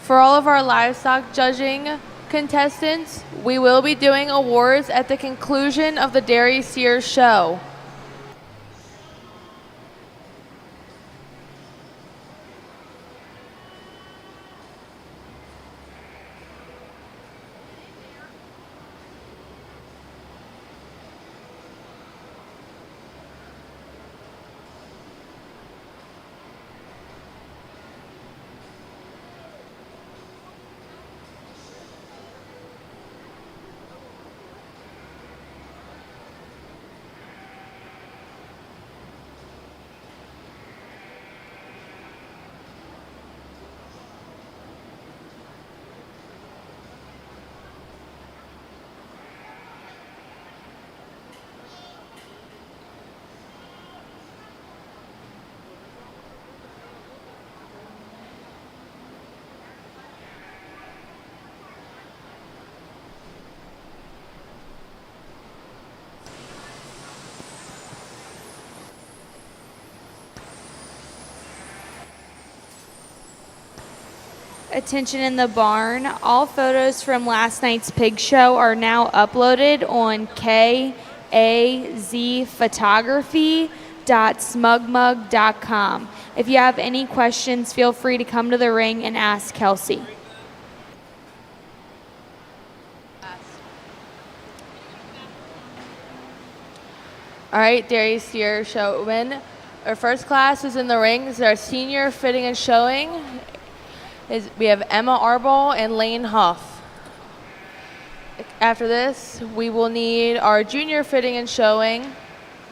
For all of our livestock judging contestants, we will be doing awards at the conclusion of the Dairy Steers show. Attention in the barn. All photos from last night's pig show are now uploaded on kazphotography.smugmug.com. If you have any questions, feel free to come to the ring and ask Kelsey. All right, Dairy Steer showmen. Our first class is in the ring. This is our senior fitting and showing. We have Emma Arbol and Lane Huff. After this, we will need our junior fitting and showing,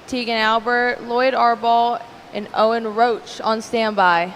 Tegan Albert, Lloyd Arbol, and Owen Roach on standby.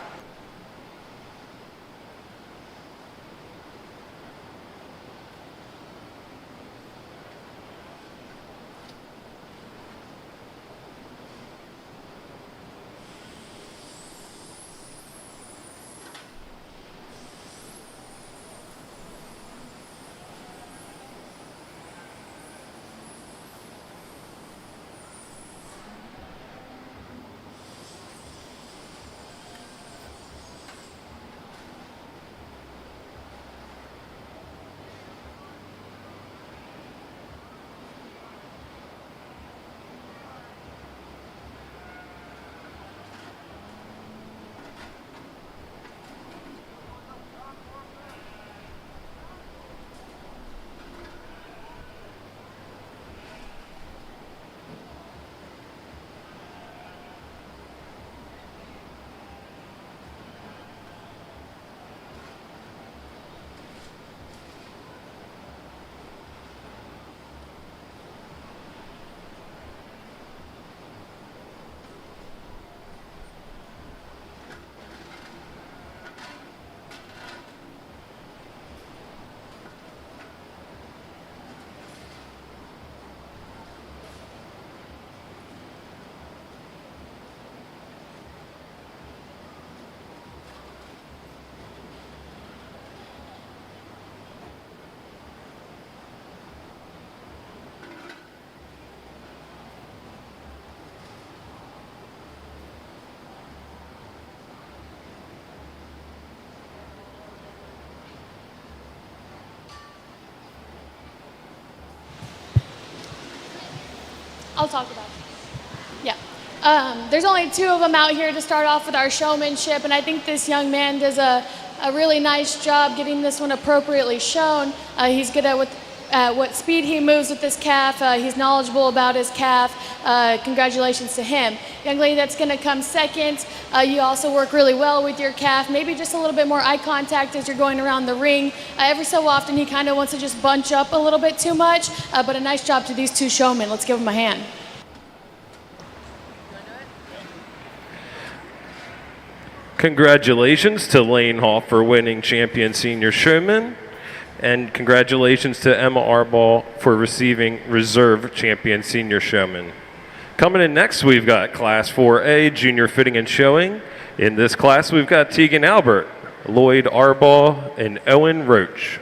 I'll talk about it. Yeah. There's only two of them out here to start off with our showmanship, and I think this young man does a really nice job getting this one appropriately shown. He's good at what speed he moves with this calf. He's knowledgeable about his calf. Congratulations to him. Young lady that's going to come second, you also work really well with your calf. Maybe just a little bit more eye contact as you're going around the ring. Every so often he kind of wants to just bunch up a little bit too much, but a nice job to these two showmen. Let's give them a hand. Congratulations to Lane Hall for winning Champion Senior Showman, and congratulations to Emma Arbol for receiving Reserve Champion Senior Showman. Coming in next, we've got Class 4A, Junior Fitting and Showing. In this class, we've got Tegan Albert, Lloyd Arbol, and Owen Roach.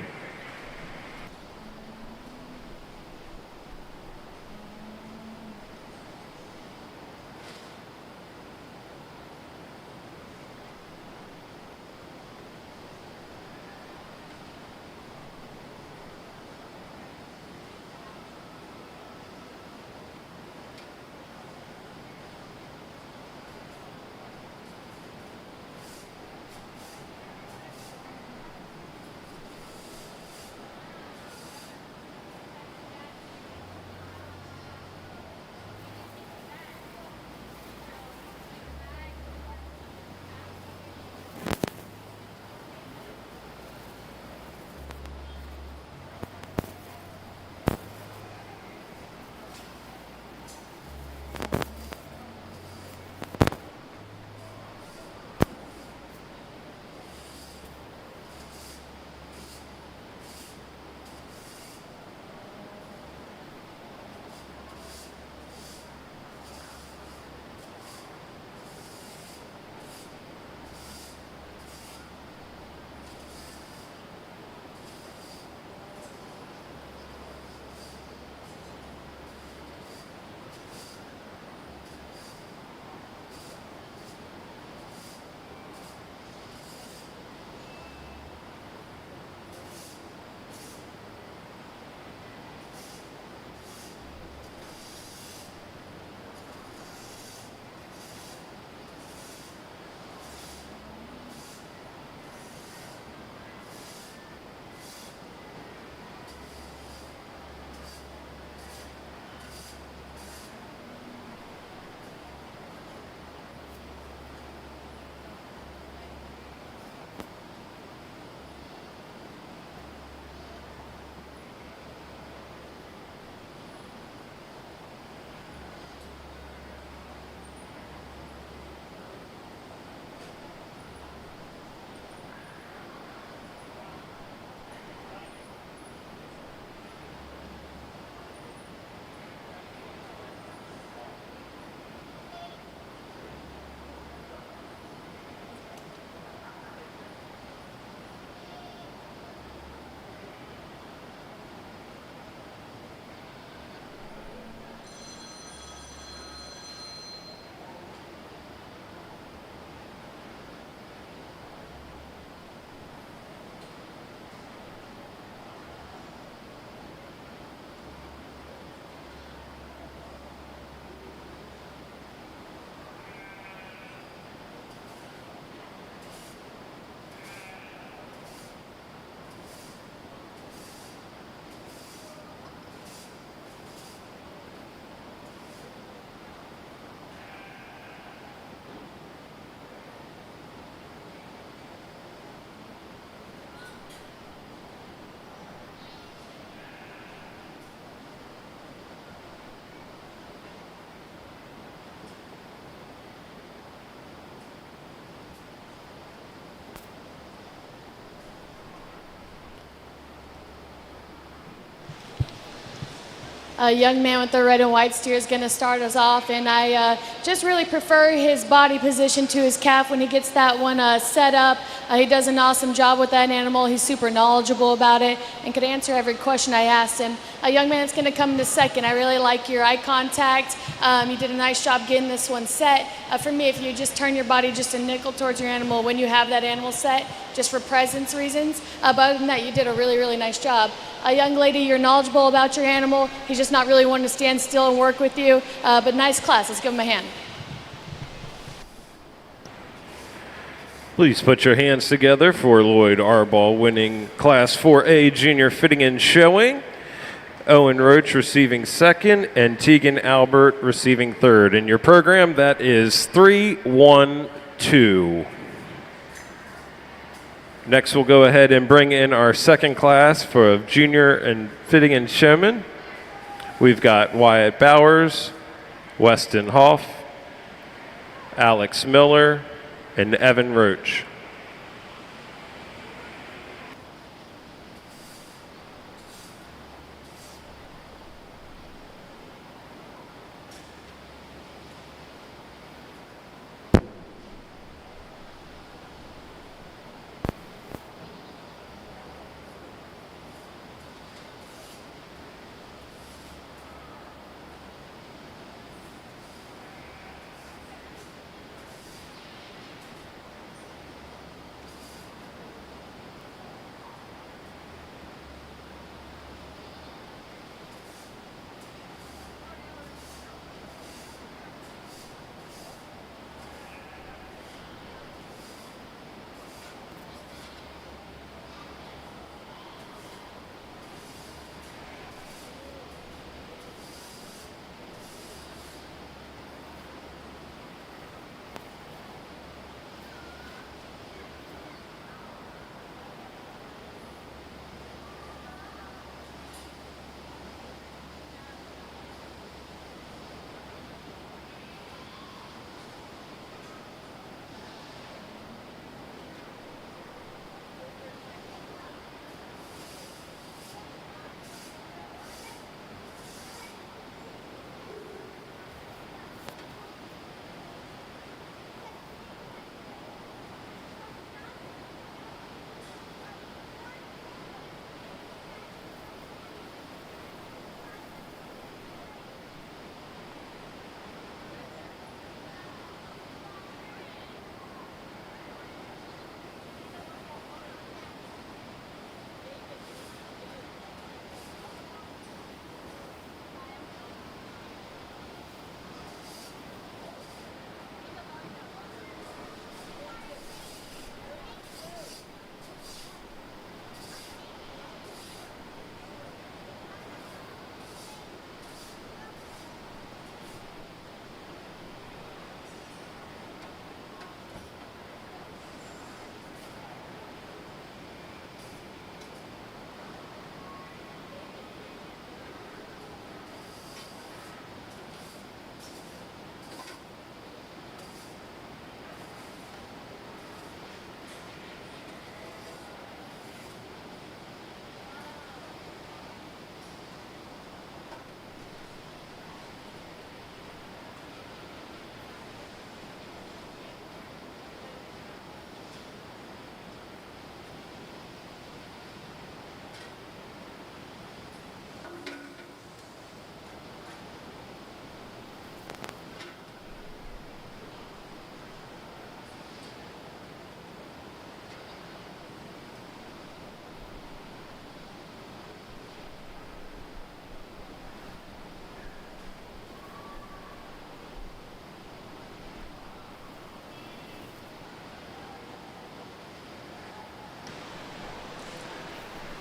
A young man with the red and white steer is going to start us off, and I just really prefer his body position to his calf when he gets that one set up. He does an awesome job with that animal. He's super knowledgeable about it and could answer every question I asked him. A young man that's going to come into second. I really like your eye contact. You did a nice job getting this one set. For me, if you just turn your body just a nickel towards your animal when you have that animal set, just for presence reasons. But other than that, you did a really, really nice job. A young lady, you're knowledgeable about your animal. He's just not really wanting to stand still and work with you. But nice class. Let's give him a hand. Please put your hands together for Lloyd Arball winning Class 4A Junior Fitting and Showing. Owen Roach receiving second, and Tegan Albert receiving third. In your program, that is 3-1-2. Next, we'll go ahead and bring in our second class for Junior and Fitting and Showman. We've got Wyatt Bowers, Weston Hoff, Alex Miller, and Evan Roach.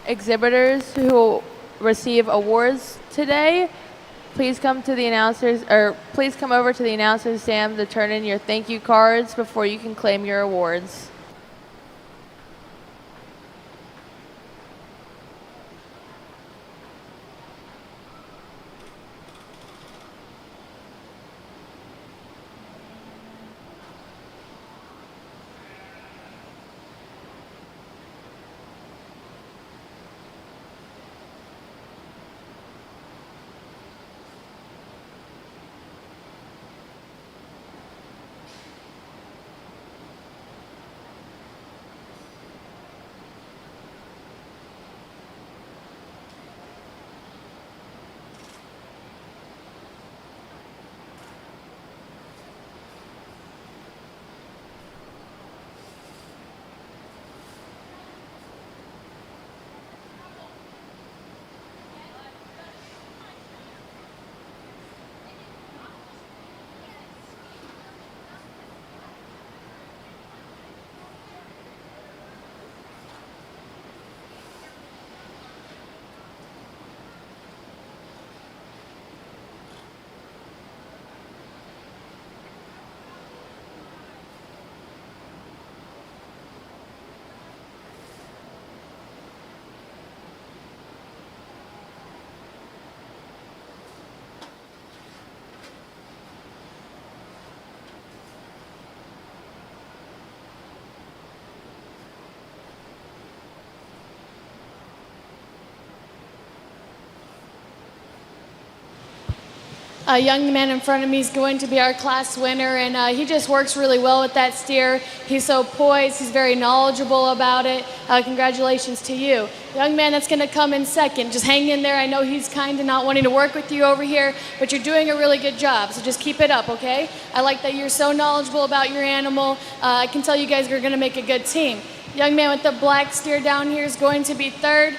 Exhibitors who receive awards today, please come to the announcers, or please come over to the announcers stand to turn in your thank you cards before you can claim your awards. young man in front of me is going to be our class winner, and he just works really well with that steer. He's so poised. He's very knowledgeable about it. Congratulations to you. The young man that's going to come in second, just hang in there. I know he's kind of not wanting to work with you over here, but you're doing a really good job, so just keep it up, okay? I like that you're so knowledgeable about your animal. I can tell you guys are going to make a good team. The young man with the black steer down here is going to be third.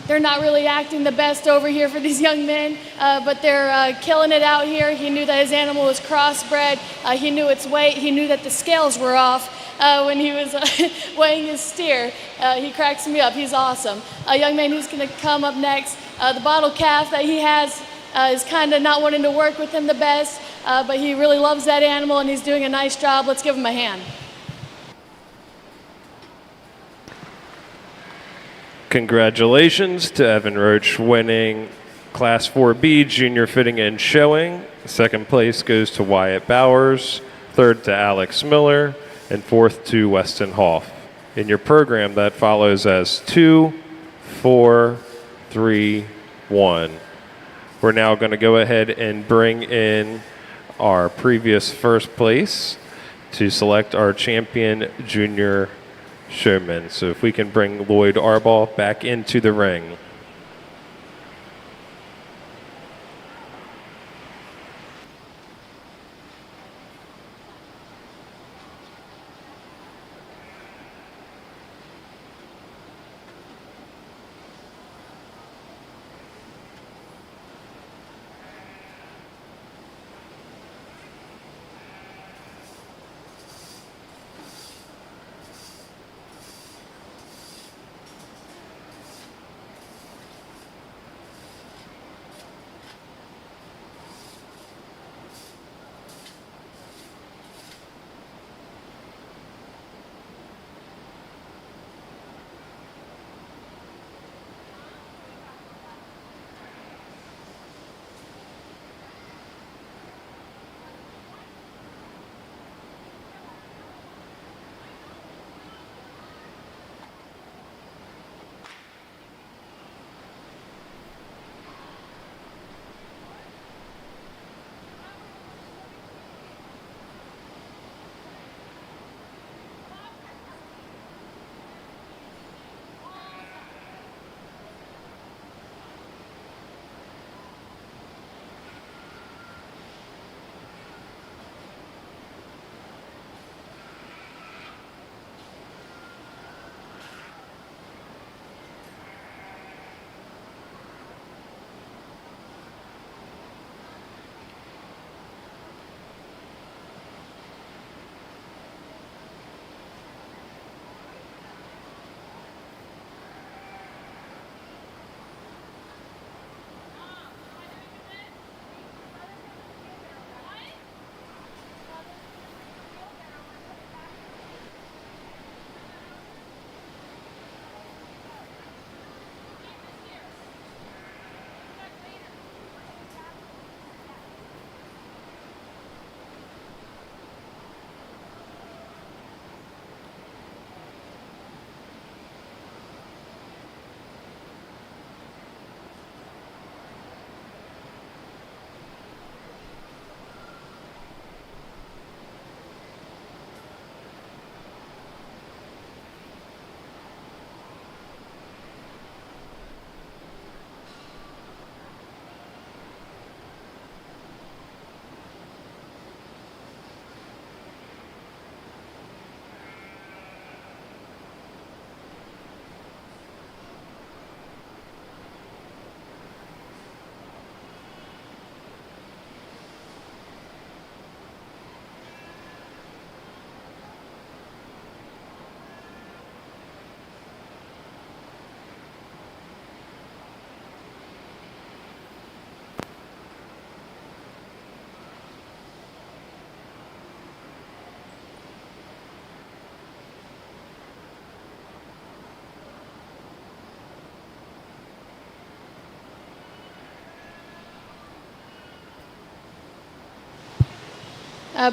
They're not really acting the best over here for these young men, but they're killing it out here. He knew that his animal was crossbred. He knew its weight. He knew that the scales were off when he was weighing his steer. He cracks me up. He's awesome. A young man who's going to come up next, the bottle calf that he has is kind of not wanting to work with him the best, but he really loves that animal, and he's doing a nice job. Let's give him a hand. Congratulations to Evan Roach winning Class 4B Junior Fitting and Showing. Second place goes to Wyatt Bowers, third to Alex Miller, and fourth to Weston Hoff. In your program, that follows as 2, 4, 3, 1. We're now going to go ahead and bring in our previous first place to select our champion junior showman. So if we can bring Lloyd Arbaugh back into the ring.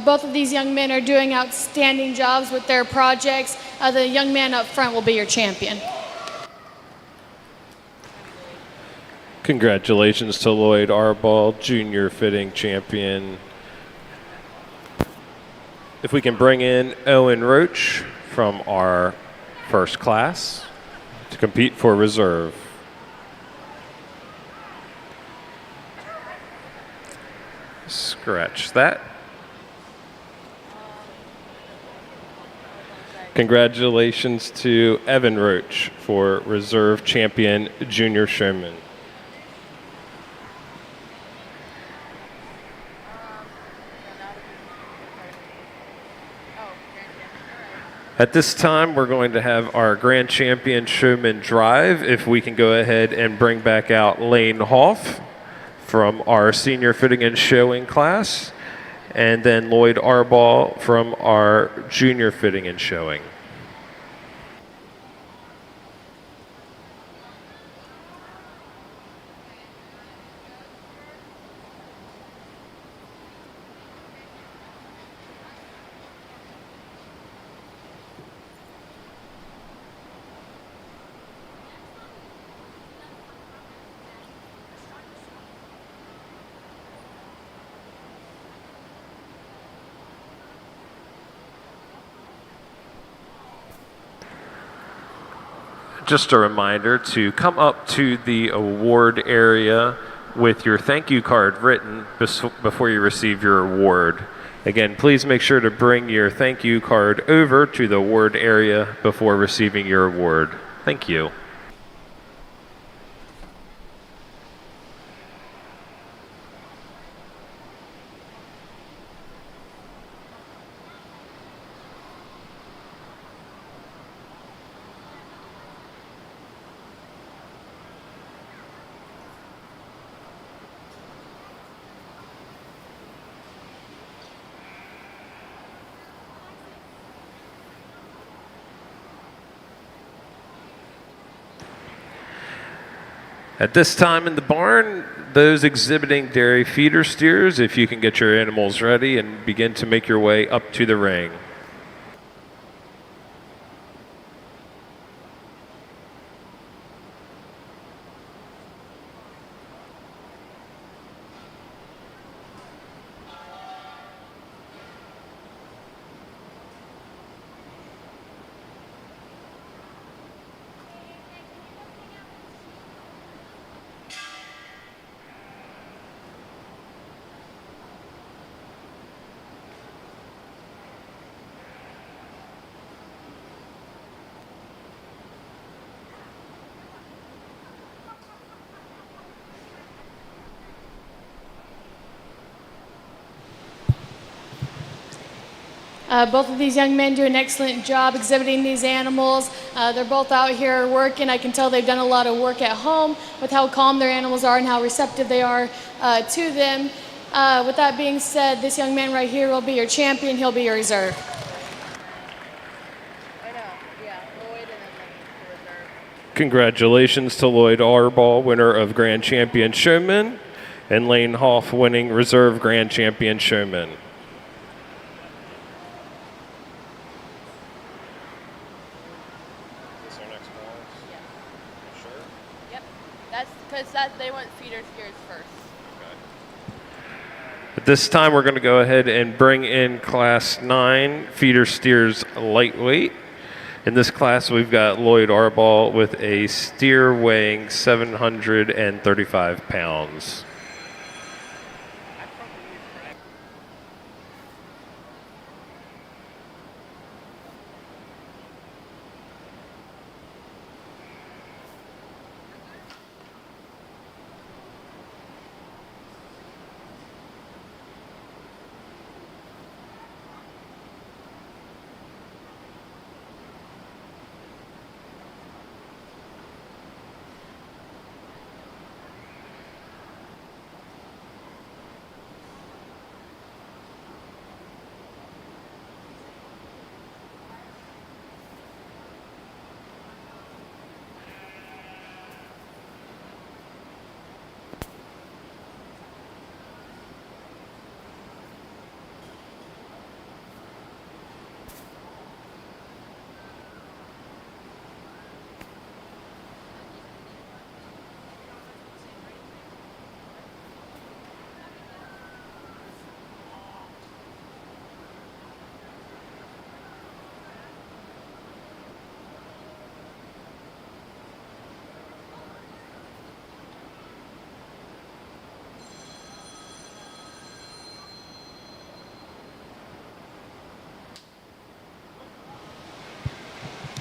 Both of these young men are doing outstanding jobs with their projects. The young man up front will be your champion. Congratulations to Lloyd Arball, junior fitting champion. If we can bring in Owen Roach from our first class to compete for reserve. Scratch that. Congratulations to Evan Roach for reserve champion junior showman. At this time, we're going to have our grand champion showman drive. If we can go ahead and bring back out Lane Hoff from our senior fitting and showing class, and then Lloyd Arball from our junior fitting and showing. Just a reminder to come up to the award area with your thank you card written before you receive your award. Again, please make sure to bring your thank you card over to the award area before receiving your award. Thank you. At this time in the barn, those exhibiting dairy feeder steers, if you can get your animals ready and begin to make your way up to the ring. Both of these young men do an excellent job exhibiting these animals. They're both out here working. I can tell they've done a lot of work at home with how calm their animals are and how receptive they are to them. With that being said, this young man right here will be your champion. He'll be your reserve. Congratulations to Lloyd Arball, winner of Grand Champion Showman, and Lane Hoff, winning Reserve Grand Champion Showman. Because they went feeder steers first. At this time, we're going to go ahead and bring in Class 9 feeder steers lightweight. In this class, we've got Lloyd Arball with a steer weighing 735 pounds.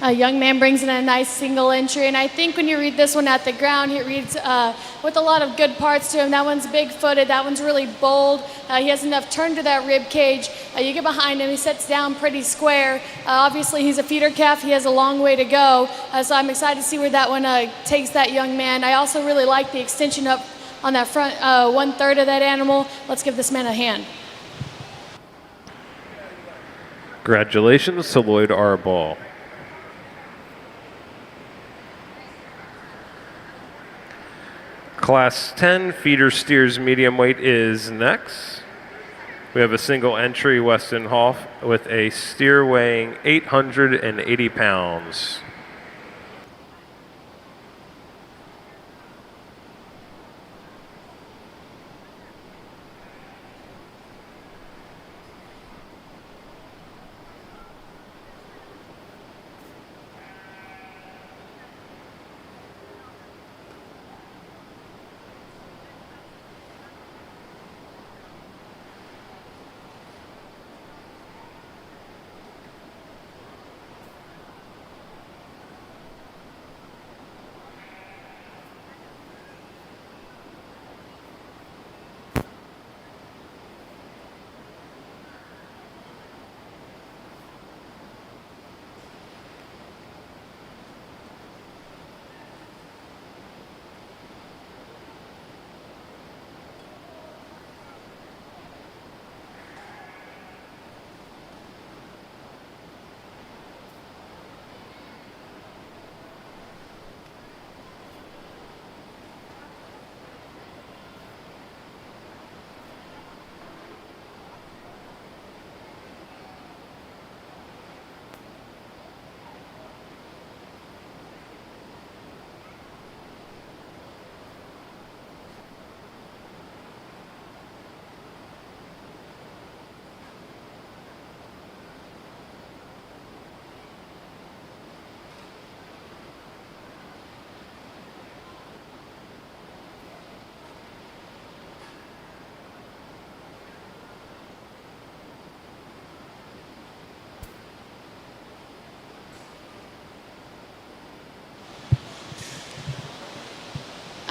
A young man brings in a nice single entry, and I think when you read this one at the ground, it reads with a lot of good parts to him. That one's big-footed. That one's really bold. He has enough turn to that rib cage. You get behind him, he sits down pretty square. Obviously, he's a feeder calf. He has a long way to go, so I'm excited to see where that one takes that young man. I also really like the extension up on that front 1/3 of that animal. Let's give this man a hand. Congratulations to Lloyd Arball. Class 10 feeder steers medium weight is next. We have a single entry, Weston Hoff, with a steer weighing 880 pounds.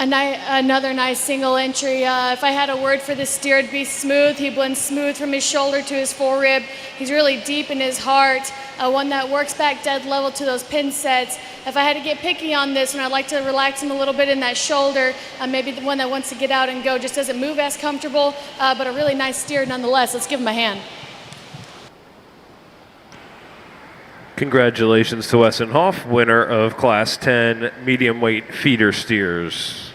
Another nice single entry. If I had a word for this steer, it'd be smooth. He blends smooth from his shoulder to his forerib. He's really deep in his heart, one that works back dead level to those pin sets. If I had to get picky on this one, I'd like to relax him a little bit in that shoulder. Maybe the one that wants to get out and go just doesn't move as comfortable, but a really nice steer nonetheless. Let's give him a hand. Congratulations to Weston Hoff, winner of Class 10 medium weight feeder steers.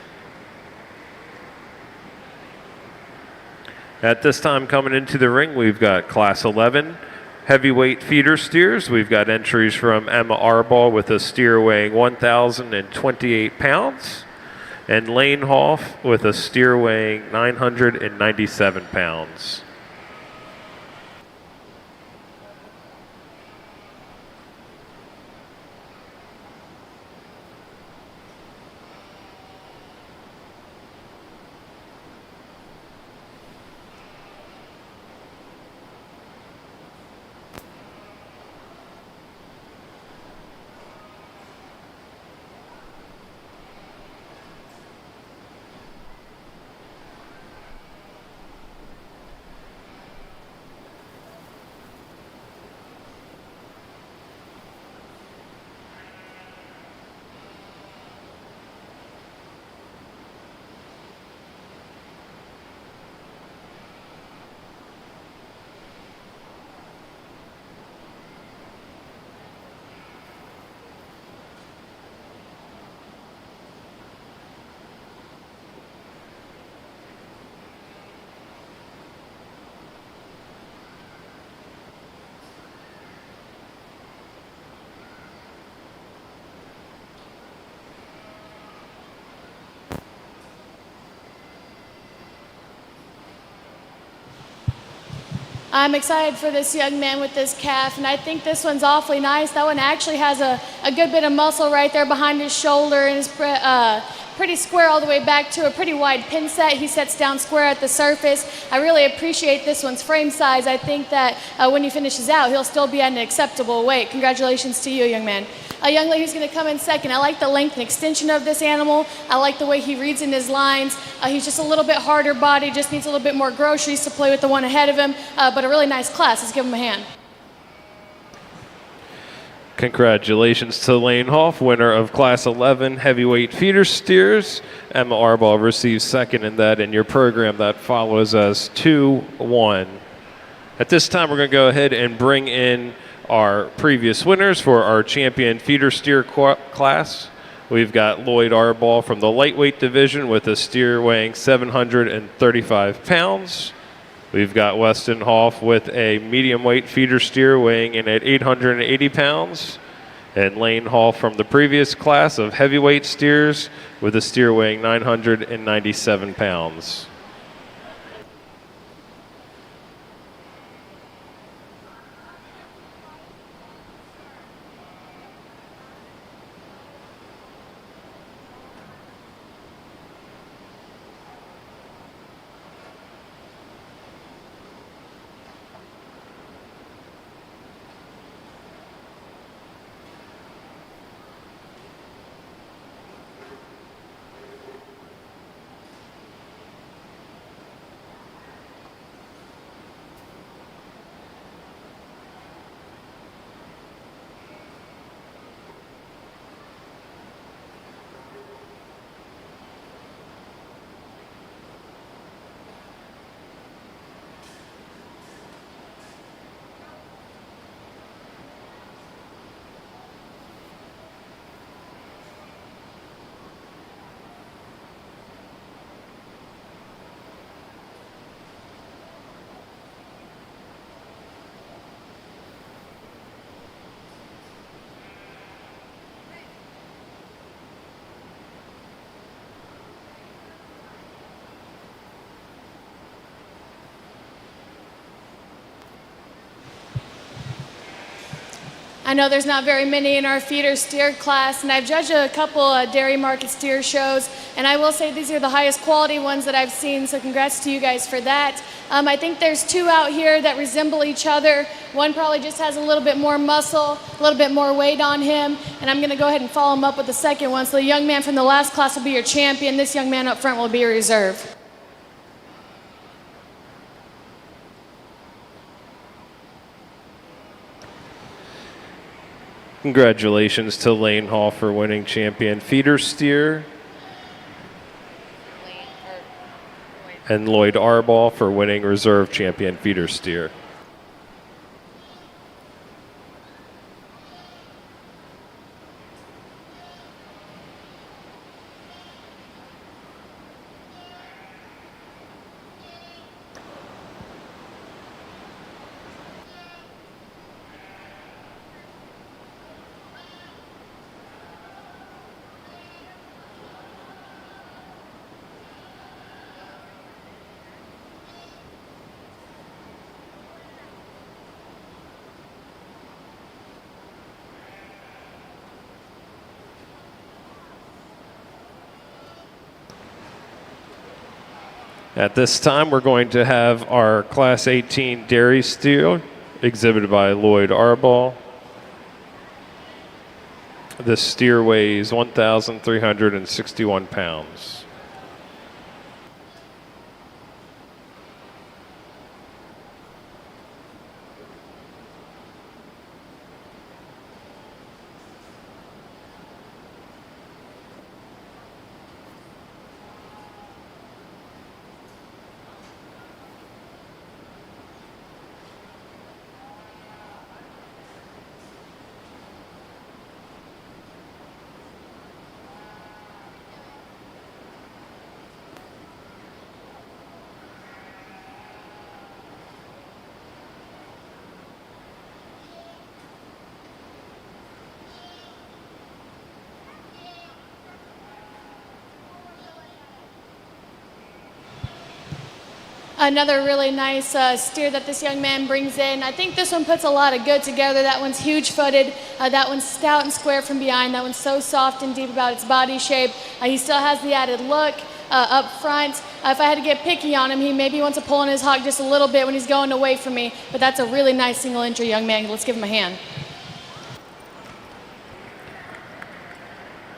At this time, coming into the ring, we've got Class 11 heavyweight feeder steers. We've got entries from Emma Arball with a steer weighing 1,028 pounds, and Lane Hoff with a steer weighing 997 pounds. I'm excited for this young man with this calf, and I think this one's awfully nice. That one actually has a good bit of muscle right there behind his shoulder and his pretty square all the way back to a pretty wide pin set. He sets down square at the surface. I really appreciate this one's frame size. I think that when he finishes out, he'll still be at an acceptable weight. Congratulations to you, young man. A young lady who's going to come in second. I like the length and extension of this animal. I like the way he reads in his lines. He's just a little bit harder body, just needs a little bit more groceries to play with the one ahead of him, but a really nice class. Let's give him a hand. Congratulations to Lane Hoff, winner of Class 11 Heavyweight Feeder Steers. Emma Arbaugh receives second in that, and your program that follows as 2-1. At this time, we're going to go ahead and bring in our previous winners for our champion feeder steer class. We've got Lloyd Arbaugh from the lightweight division with a steer weighing 735 pounds. We've got Weston Hoff with a medium weight feeder steer weighing in at 880 pounds. And Lane Hoff from the previous class of heavyweight steers with a steer weighing 997 pounds. I know there's not very many in our feeder steer class, and I've judged a couple dairy market steer shows, and I will say these are the highest quality ones that I've seen, so congrats to you guys for that. I think there's two out here that resemble each other. One probably just has a little bit more muscle, a little bit more weight on him, and I'm going to go ahead and follow him up with the second one. So the young man from the last class will be your champion. This young man up front will be your reserve. Congratulations to Lane Hall for winning champion feeder steer. And Lloyd Arbaugh for winning reserve champion feeder steer. At this time, we're going to have our Class 18 dairy steer exhibited by Lloyd Arbaugh. This steer weighs 1,361 pounds. Another really nice steer that this young man brings in. I think this one puts a lot of good together. That one's huge-footed. That one's stout and square from behind. That one's so soft and deep about its body shape. He still has the added look up front. If I had to get picky on him, he maybe wants to pull in his hock just a little bit when he's going away from me, but that's a really nice single entry young man. Let's give him a hand.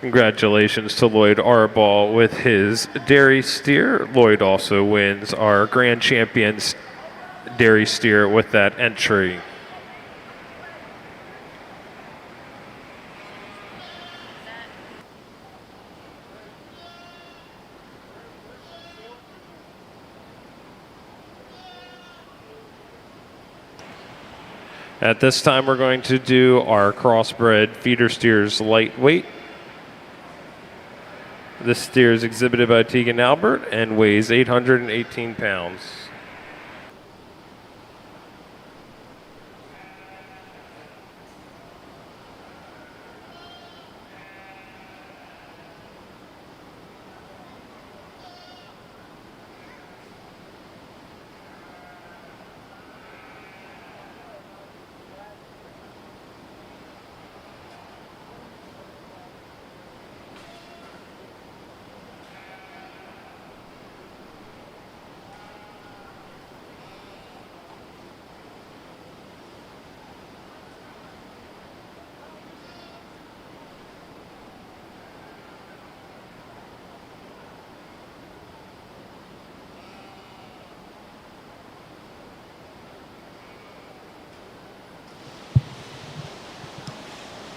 Congratulations to Lloyd Arball with his dairy steer. Lloyd also wins our Grand Champions dairy steer with that entry. At this time, we're going to do our crossbred feeder steers lightweight. This steer is exhibited by Tegan Albert and weighs 818 pounds.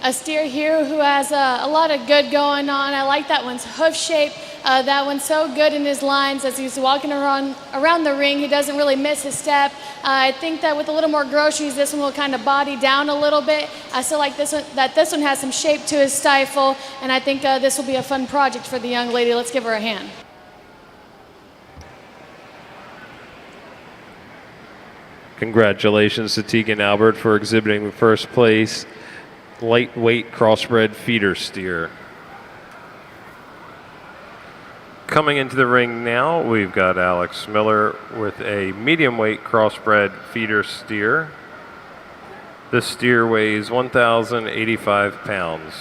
A steer here who has a lot of good going on. I like that one's hoof shape. That one's so good in his lines as he's walking around the ring. He doesn't really miss his step. I think that with a little more groceries, this one will kind of body down a little bit. I still like this one has some shape to his stifle, and I think this will be a fun project for the young lady. Let's give her a hand. Congratulations to Tegan Albert for exhibiting the first place lightweight crossbred feeder steer. Coming into the ring now, we've got Alex Miller with a medium weight crossbred feeder steer. This steer weighs 1,085 pounds.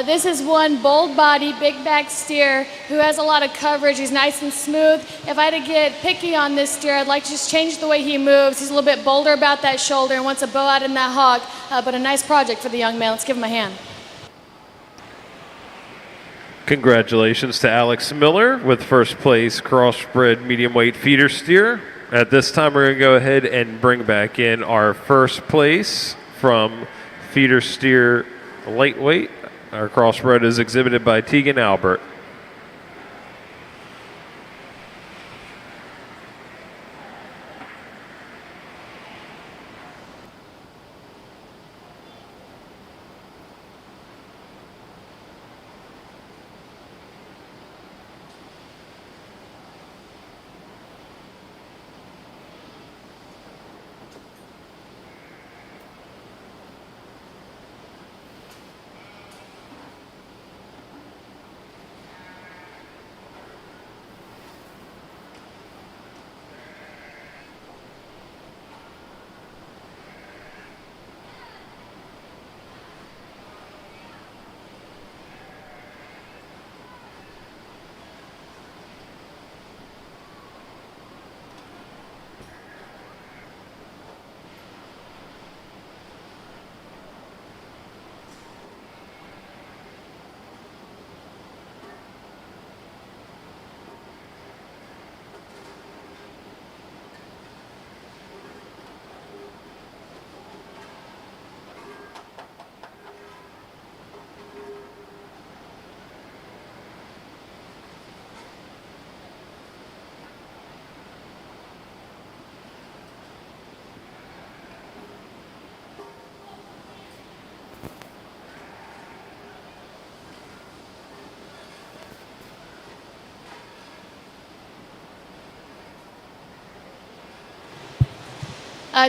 This is one bold body, big back steer who has a lot of coverage. He's nice and smooth. If I had to get picky on this steer, I'd like to just change the way he moves. He's a little bit bolder about that shoulder and wants to bow out in that hog, but a nice project for the young man. Let's give him a hand. Congratulations to Alex Miller with first place crossbred medium weight feeder steer. At this time, we're going to go ahead and bring back in our first place from feeder steer lightweight. Our crossbred is exhibited by Tegan Albert.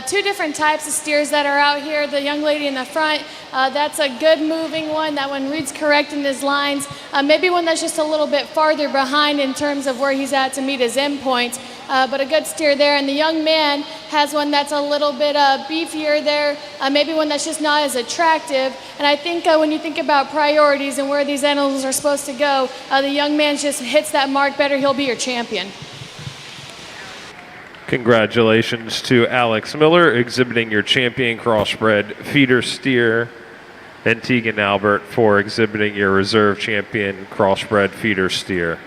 Two different types of steers that are out here. The young lady in the front, that's a good moving one. That one reads correct in his lines. Maybe one that's just a little bit farther behind in terms of where he's at to meet his endpoint. But a good steer there. And the young man has one that's a little bit beefier there, maybe one that's just not as attractive. And I think when you think about priorities and where these animals are supposed to go, the young man just hits that mark better. He'll be your champion. Congratulations to Alex Miller, exhibiting your champion crossbred feeder steer, and Tegan Albert for exhibiting your reserve champion crossbred feeder steer.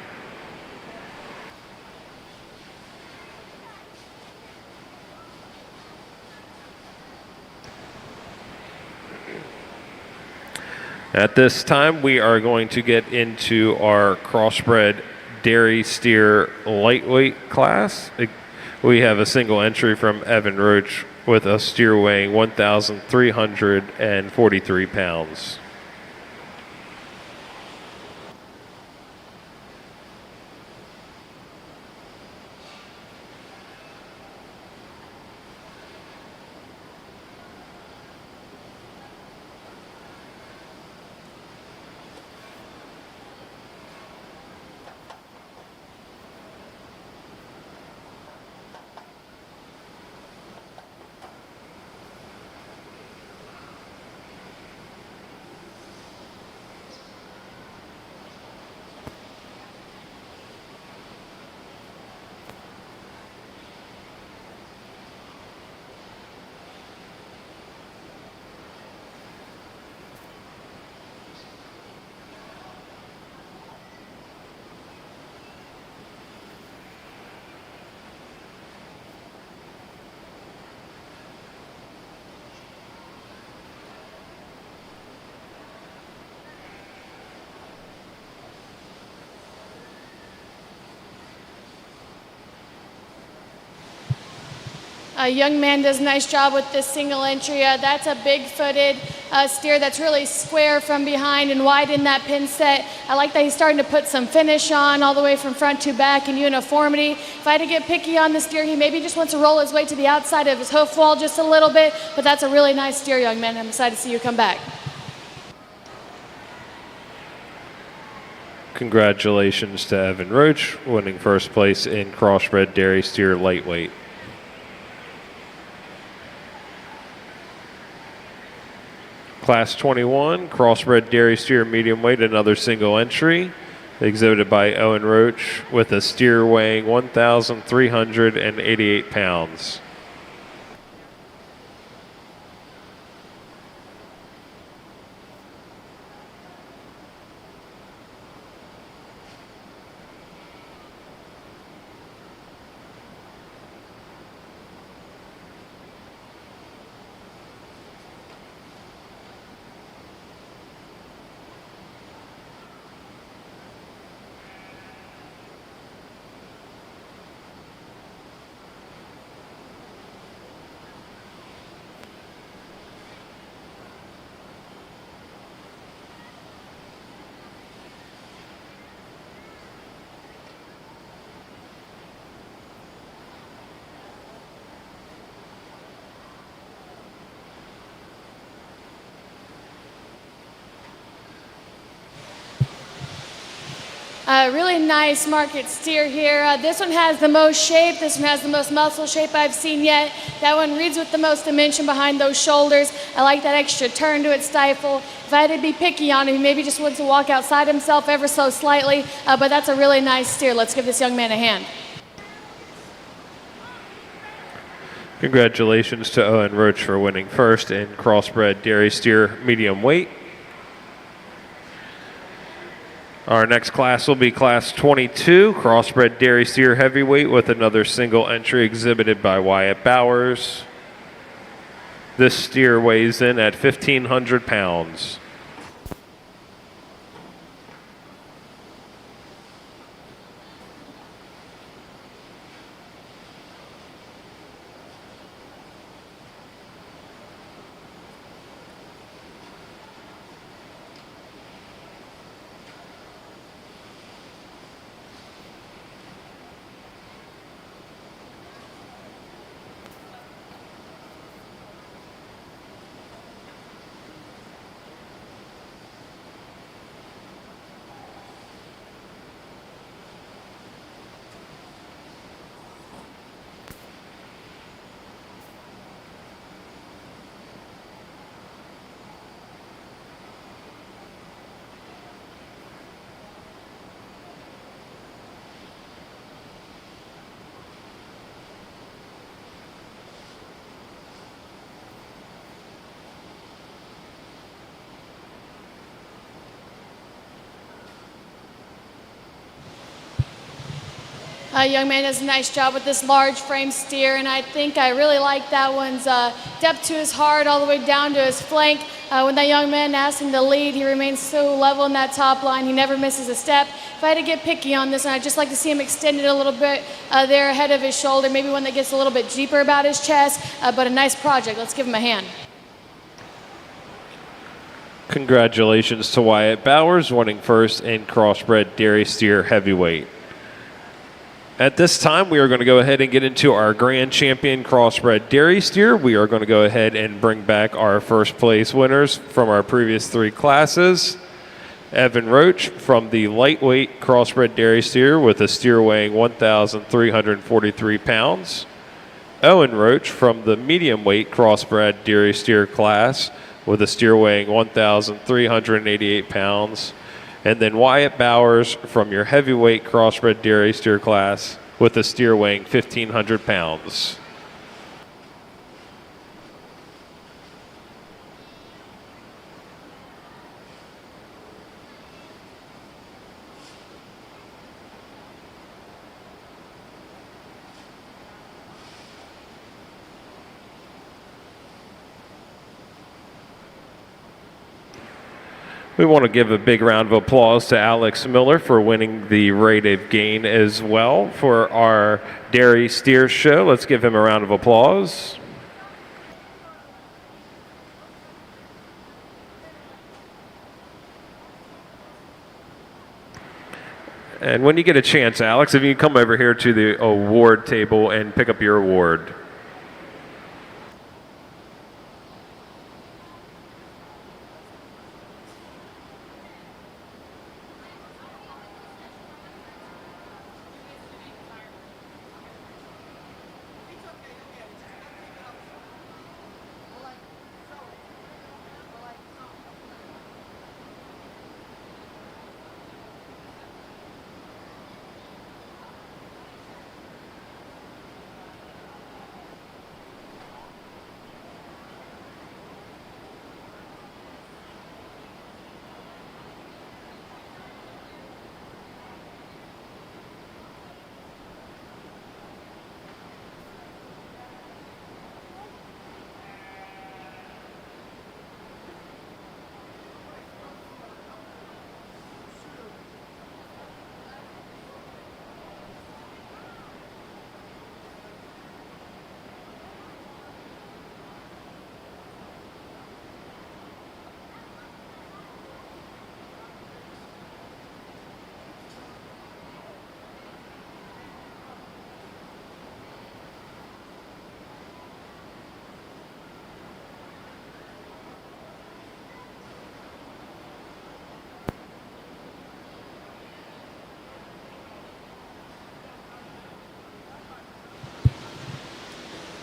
At this time, we are going to get into our crossbred dairy steer lightweight class. We have a single entry from Evan Roach with a steer weighing 1,343 pounds. Young man does a nice job with this single entry. That's a big-footed steer that's really square from behind and wide in that pin set. I like that he's starting to put some finish on all the way from front to back in uniformity. If I had to get picky on the steer, he maybe just wants to roll his weight to the outside of his hoof wall just a little bit, but that's a really nice steer, young man. I'm excited to see you come back. Congratulations to Evan Roach, winning first place in crossbred dairy steer lightweight. Class 21, crossbred dairy steer medium weight, another single entry, exhibited by Owen Roach with a steer weighing 1,388 pounds. Really nice market steer here. This one has the most shape. This one has the most muscle shape I've seen yet. That one reads with the most dimension behind those shoulders. I like that extra turn to its stifle. If I had to be picky on him, he maybe just wants to walk outside himself ever so slightly, but that's a really nice steer. Let's give this young man a hand. Congratulations to Owen Roach for winning first in crossbred dairy steer medium weight. Our next class will be class 22, crossbred dairy steer heavyweight, with another single entry exhibited by Wyatt Bowers. This steer weighs in at 1,500 pounds. Young man does a nice job with this large frame steer, and I think I really like that one's depth to his heart all the way down to his flank. When that young man asks him to lead, he remains so level in that top line. He never misses a step. If I had to get picky on this one, I'd just like to see him extended a little bit there ahead of his shoulder, maybe one that gets a little bit deeper about his chest, but a nice project. Let's give him a hand. Congratulations to Wyatt Bowers, winning first in crossbred dairy steer heavyweight. At this time, we are going to go ahead and get into our grand champion crossbred dairy steer. We are going to go ahead and bring back our first place winners from our previous 3 classes. Evan Roach from the lightweight crossbred dairy steer with a steer weighing 1,343 pounds. Owen Roach from the medium weight crossbred dairy steer class with a steer weighing 1,388 pounds. And then Wyatt Bowers from your heavyweight crossbred dairy steer class with a steer weighing 1,500 pounds. We want to give a big round of applause to Alex Miller for winning the rate of gain as well for our dairy steer show. Let's give him a round of applause. And when you get a chance, Alex, if you can come over here to the award table and pick up your award.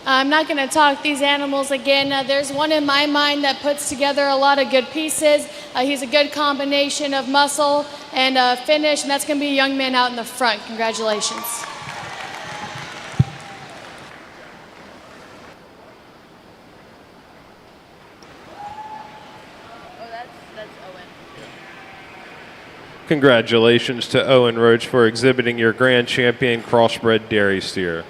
I'm not going to talk these animals again. There's one in my mind that puts together a lot of good pieces. He's a good combination of muscle and finish, and that's going to be a young man out in the front. Congratulations. Congratulations to Owen Roach for exhibiting your grand champion crossbred dairy steer.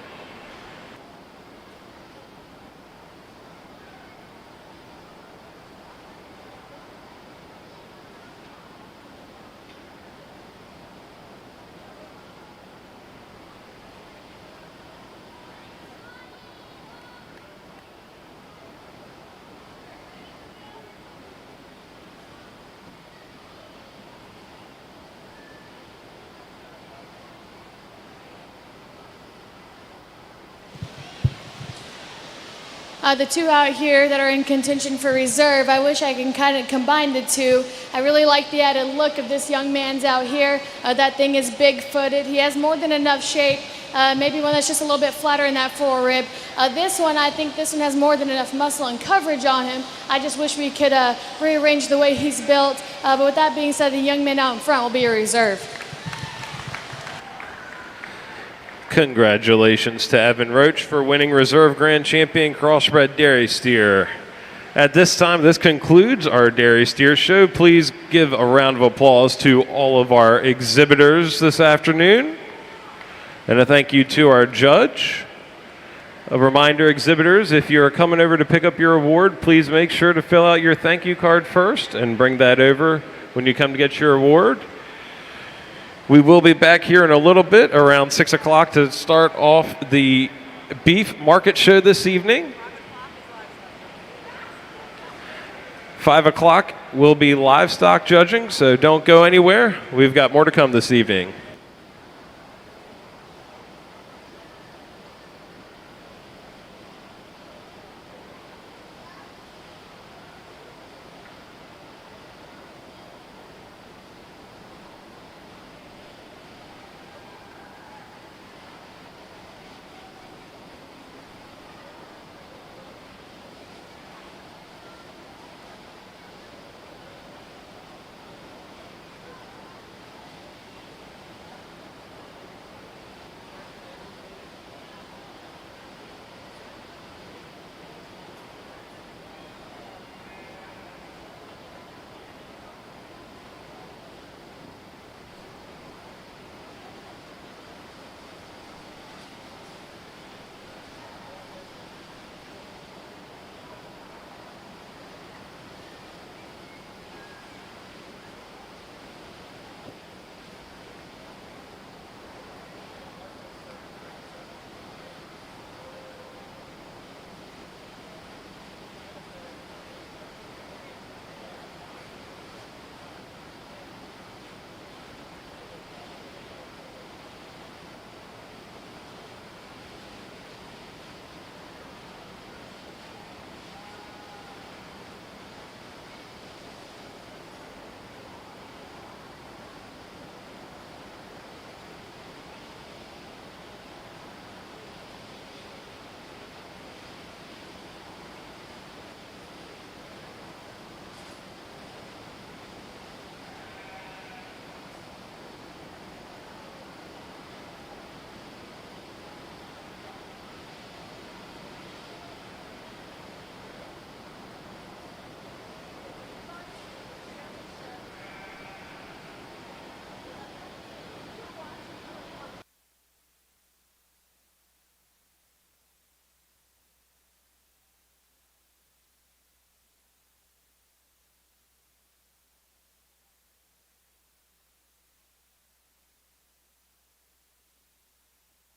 The 2 out here that are in contention for reserve, I wish I can kind of combine the 2. I really like the added look of this young man's out here. That thing is big-footed. He has more than enough shape. Maybe one that's just a little bit flatter in that forerib. This one, I think this one has more than enough muscle and coverage on him. I just wish we could rearrange the way he's built. But with that being said, the young man out in front will be a reserve. Congratulations to Evan Roach for winning Reserve Grand Champion Crossbred Dairy Steer. At this time, this concludes our Dairy Steer Show. Please give a round of applause to all of our exhibitors this afternoon. And a thank you to our judge. A reminder, exhibitors, if you're coming over to pick up your award, please make sure to fill out your thank you card first and bring that over when you come to get your award. We will be back here in a little bit around 6 o'clock to start off the beef market show this evening. 5 o'clock will be livestock judging, so don't go anywhere. We've got more to come this evening.